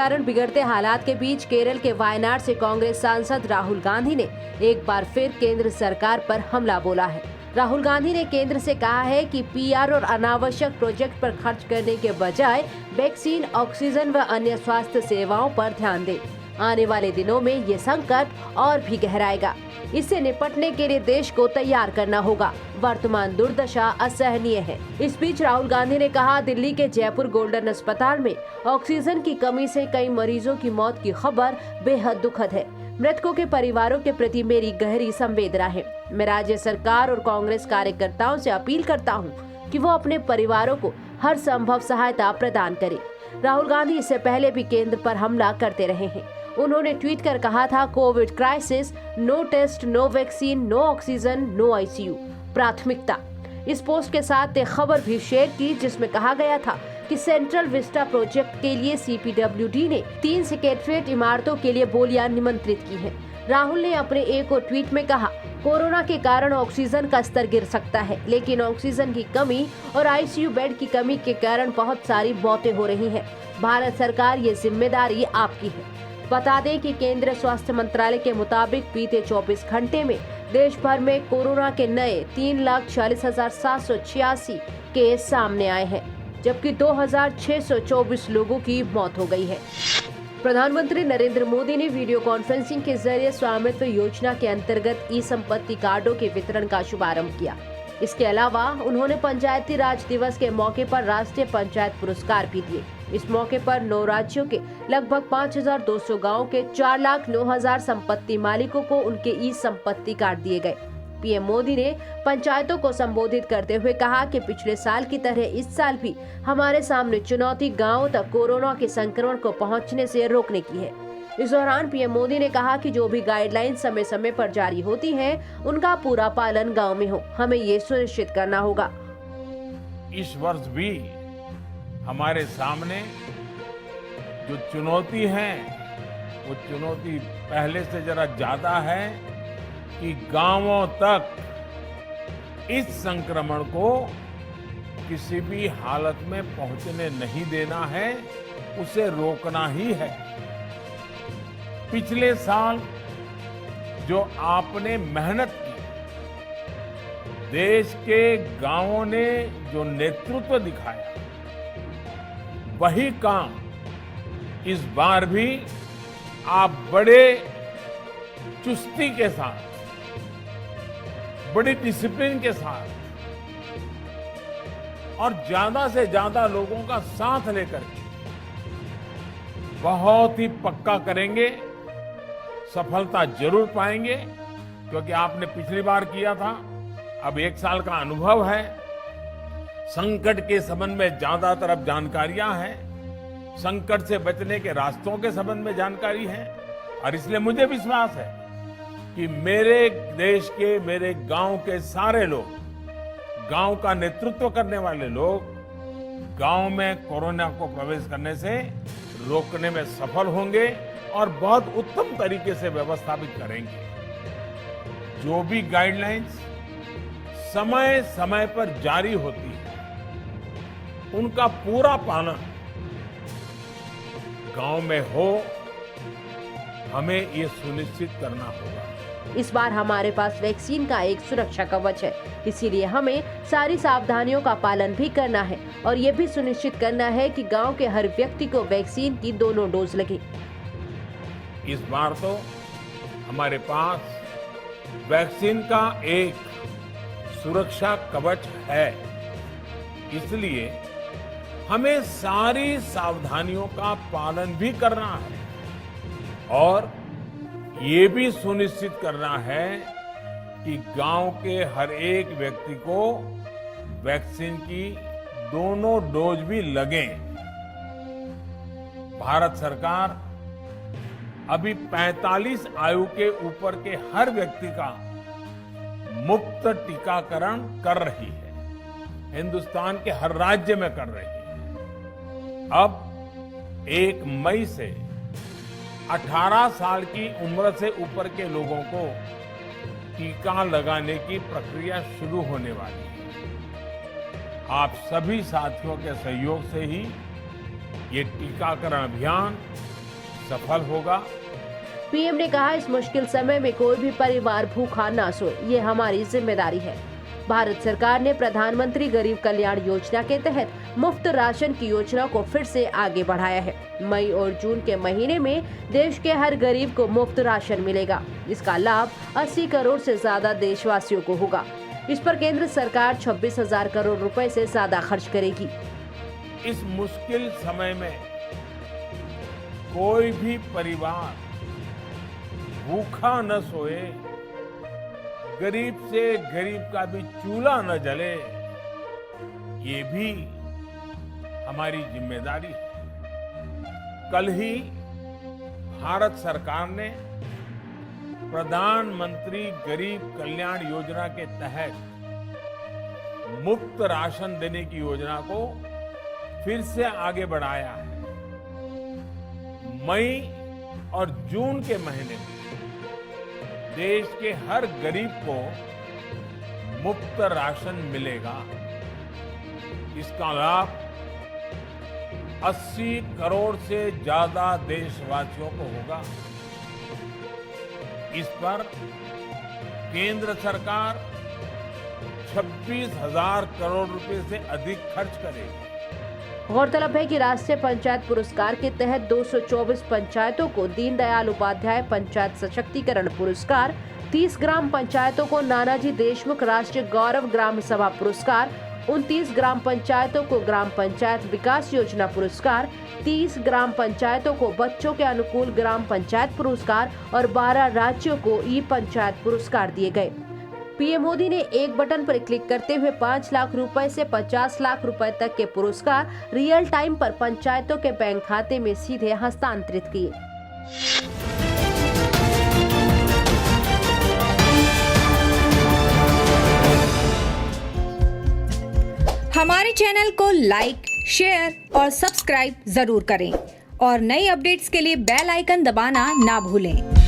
कारण बिगड़ते हालात के बीच केरल के वायनाड से कांग्रेस सांसद राहुल गांधी ने एक बार फिर केंद्र सरकार पर हमला बोला है। राहुल गांधी ने केंद्र से कहा है कि पीआर और अनावश्यक प्रोजेक्ट पर खर्च करने के बजाय वैक्सीन, ऑक्सीजन व अन्य स्वास्थ्य सेवाओं पर ध्यान दे। आने वाले दिनों में ये संकट और भी गहराएगा। इससे निपटने के लिए देश को तैयार करना होगा। वर्तमान दुर्दशा असहनीय है। इस बीच राहुल गांधी ने कहा, दिल्ली के जयपुर गोल्डन अस्पताल में ऑक्सीजन की कमी से कई मरीजों की मौत की खबर बेहद दुखद है। मृतकों के परिवारों के प्रति मेरी गहरी संवेदना है। मैं राज्य सरकार और कांग्रेस कार्यकर्ताओं से अपील करता हूं कि वो अपने परिवारों को हर संभव सहायता प्रदान करें। राहुल गांधी इससे पहले भी केंद्र पर हमला करते रहे हैं। उन्होंने ट्वीट कर कहा था, covid crisis, no test, no vaccine, no oxygen, no ICU, प्राथमिकता। इस पोस्ट के साथ एक खबर भी शेयर की जिसमें कहा गया था कि सेंट्रल विस्टा प्रोजेक्ट के लिए सीपीडब्ल्यूडी ने 3 सेक्रेटरीट इमारतों के लिए बोलियां निमंत्रित की हैं। राहुल ने अपने एक और ट्वीट में कहा, कोरोना के कारण ऑक्सीजन का स्तर गिर सकता है, लेकिन ऑक्सीजन की कमी और आईसीयू बेड की कमी के कारण बहुत सारी मौतें हो रही हैं। भारत सरकार, ये जिम्मेदारी आपकी है। बता दें कि केंद्रीय स्वास्थ्य मंत्रालय के मुताबिक बीते 24 घंटे में देश भर में कोरोना के नए 3,40,786 केस सामने आए हैं, जबकि 2,624 लोगों की मौत हो गई है। प्रधानमंत्री नरेंद्र मोदी ने वीडियो कॉन्फ्रेंसिंग के जरिए स्वामित्व योजना के अंतर्गत ई संपत्ति कार्डों के वितरण का शुभारंभ किया। इसके अलावा उन्होंने पंचायती राज दिवस के मौके पर राष्ट्रीय पंचायत पुरस्कार भी दिए। इस मौके पर 9 राज्यों के लगभग 5,200 गाँव के 4,09,000 संपत्ति मालिकों को उनके ई संपत्ति कार्ड दिए गए। पीएम मोदी ने पंचायतों को संबोधित करते हुए कहा कि पिछले साल की तरह इस साल भी हमारे सामने चुनौती गांवों तक कोरोना के संक्रमण को पहुंचने से रोकने की है। इस दौरान पीएम मोदी ने कहा कि जो भी गाइडलाइन समय समय पर जारी होती हैं, उनका पूरा पालन गांव में हो। हमें ये सुनिश्चित करना होगा। इस वर्ष भी हमारे सामने जो चुनौती है, वो चुनौती पहले से जरा ज्यादा है कि गांवों तक इस संक्रमण को किसी भी हालत में पहुंचने नहीं देना है, उसे रोकना ही है। पिछले साल जो आपने मेहनत की, देश के गांवों ने जो नेतृत्व दिखाया, वही काम इस बार भी आप बड़े चुस्ती के साथ, बड़ी डिसिप्लिन के साथ और ज्यादा से ज्यादा लोगों का साथ लेकर के बहुत ही पक्का करेंगे। सफलता जरूर पाएंगे, क्योंकि आपने पिछली बार किया था। अब 1 साल का अनुभव है। संकट के संबंध में ज्यादातर अब जानकारियां हैं। संकट से बचने के रास्तों के संबंध में जानकारी है, और इसलिए मुझे विश्वास है कि मेरे देश के, मेरे गांव के सारे लोग, गांव का नेतृत्व करने वाले लोग गांव में कोरोना को प्रवेश करने से रोकने में सफल होंगे और बहुत उत्तम तरीके से व्यवस्थापित करेंगे। जो भी गाइडलाइंस समय समय पर जारी होती है, उनका पूरा पालन गांव में हो, हमें ये सुनिश्चित करना होगा। इस बार हमारे पास वैक्सीन का एक सुरक्षा कवच है, इसीलिए हमें सारी सावधानियों का पालन भी करना है और ये भी सुनिश्चित करना है कि गांव के हर व्यक्ति को वैक्सीन की दोनों डोज लगे। इस बार तो हमारे पास वैक्सीन का एक सुरक्षा कवच है, इसलिए हमें सारी सावधानियों का पालन भी करना है और ये भी सुनिश्चित करना है कि गांव के हर एक व्यक्ति को वैक्सीन की दोनों डोज भी लगें। भारत सरकार अभी 45 आयु के ऊपर के हर व्यक्ति का मुफ्त टीकाकरण कर रही है, हिंदुस्तान के हर राज्य में कर रही है। अब 1 मई से 18 साल की उम्र से ऊपर के लोगों को टीका लगाने की प्रक्रिया शुरू होने वाली है। आप सभी साथियों के सहयोग से ही ये टीकाकरण अभियान सफल होगा। पीएम ने कहा, इस मुश्किल समय में कोई भी परिवार भूखा ना सोए, ये हमारी जिम्मेदारी है। भारत सरकार ने प्रधानमंत्री गरीब कल्याण योजना के तहत मुफ्त राशन की योजना को फिर से आगे बढ़ाया है। मई और जून के महीने में देश के हर गरीब को मुफ्त राशन मिलेगा। इसका लाभ 80 करोड़ से ज्यादा देशवासियों को होगा। इस पर केंद्र सरकार 26,000 करोड़ रुपए से ज्यादा खर्च करेगी। इस मुश्किल समय में कोई भी परिवार भूखा न सोए, गरीब से गरीब का भी चूल्हा न जले, ये भी हमारी जिम्मेदारी है। कल ही भारत सरकार ने प्रधानमंत्री गरीब कल्याण योजना के तहत मुफ्त राशन देने की योजना को फिर से आगे बढ़ाया है। मई और जून के महीने में देश के हर गरीब को मुफ्त राशन मिलेगा। इसका लाभ 80 करोड़ से ज्यादा देशवासियों को होगा। इस पर केंद्र सरकार 26,000 करोड़ रुपए से अधिक खर्च करेगी। गौरतलब है कि राष्ट्रीय पंचायत पुरस्कार के तहत 224 पंचायतों को दीनदयाल उपाध्याय पंचायत सशक्तिकरण पुरस्कार, 30 ग्राम पंचायतों को नानाजी देशमुख राष्ट्रीय गौरव ग्राम सभा पुरस्कार, 29 ग्राम पंचायतों को ग्राम पंचायत विकास योजना पुरस्कार, 30 ग्राम पंचायतों को बच्चों के अनुकूल ग्राम पंचायत पुरस्कार और 12 राज्यों को ई पंचायत पुरस्कार दिए गए। पीएम मोदी ने एक बटन पर क्लिक करते हुए 5 लाख रुपए से 50 लाख रुपए तक के पुरस्कार रियल टाइम पर पंचायतों के बैंक खाते में सीधे हस्तांतरित किए। हमारे चैनल को लाइक, शेयर और सब्सक्राइब जरूर करें और नई अपडेट्स के लिए बेल आइकन दबाना ना भूलें।